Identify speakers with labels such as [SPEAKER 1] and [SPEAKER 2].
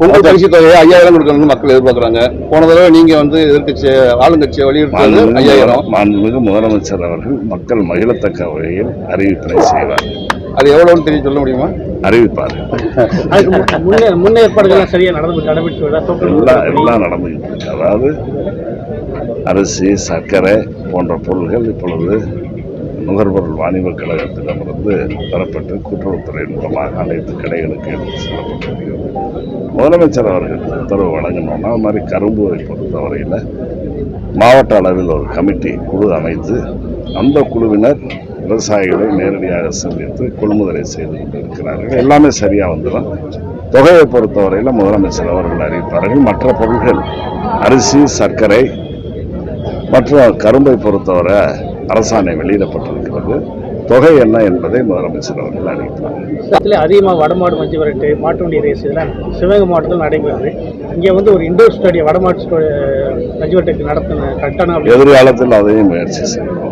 [SPEAKER 1] பொங்கல் பரிசு தொகையை 5000 கொடுக்கணும்னு மக்கள் எதிர்பார்க்கறாங்க. போன தடவை நீங்க எதிர்க்கட்சி ஆளுங்கட்சியை வலியுறுத்தியது 5000.
[SPEAKER 2] மாண்புமிகு முதலமைச்சர் அவர்கள் மக்கள் மகிழத்தக்க வகையில் அறிவிப்பினை செய்வார்.
[SPEAKER 1] அது எவ்வளவுன்னு தெரிய சொல்ல முடியுமா?
[SPEAKER 2] அறிவிப்பார்.
[SPEAKER 3] முன்னேற்பாடுகள் சரியா நடந்துட்டு
[SPEAKER 2] எல்லாம் நடந்துகிட்டு இருக்கு. அதாவது அரிசி, சர்க்கரை போன்ற பொருள்கள் இப்பொழுது நுகர்பொருள் வாணிப கழகத்திடமிருந்து பெறப்பட்டு கூட்டுறவுத்துறை மூலமாக அனைத்து கடைகளுக்கு எடுத்து செல்லப்பட்டு வருகிறது. முதலமைச்சர் அவர்கள் உத்தரவு வழங்கணும்னா அது மாதிரி கரும்புவை பொறுத்தவரையில் மாவட்ட அளவில் ஒரு கமிட்டி குழு அமைத்து அந்த குழுவினர் விவசாயிகளை நேரடியாக சந்தித்து கொள்முதலை செய்து கொண்டிருக்கிறார்கள். எல்லாமே சரியாக வந்துடும். தொகையை பொறுத்தவரையில் முதலமைச்சர் அவர்கள் அறிவிப்பார்கள். மற்ற பொருட்கள் அரிசி, சர்க்கரை மற்றும் கரும்பை பொறுத்தவரை அரசாணை வெளியிடப்பட்டிருக்கிறது. தொகை என்ன என்பதை முதலமைச்சர் அவர்கள் அறிவிப்பார்.
[SPEAKER 3] அதிகமாக வடமாடு மஞ்சு விரட்டு மாட்டு வண்டி ரேஸ் இதெல்லாம் சிவகங்கை மாவட்டத்தில் நடைபெறுது. இங்கே ஒரு இண்டோர் ஸ்டேடியம் வடமாட்டு மஞ்சு விரட்டுக்கு நடத்தின கட்டணம்
[SPEAKER 2] எதிர்காலத்தில் அதையும் முயற்சி செய்வோம்.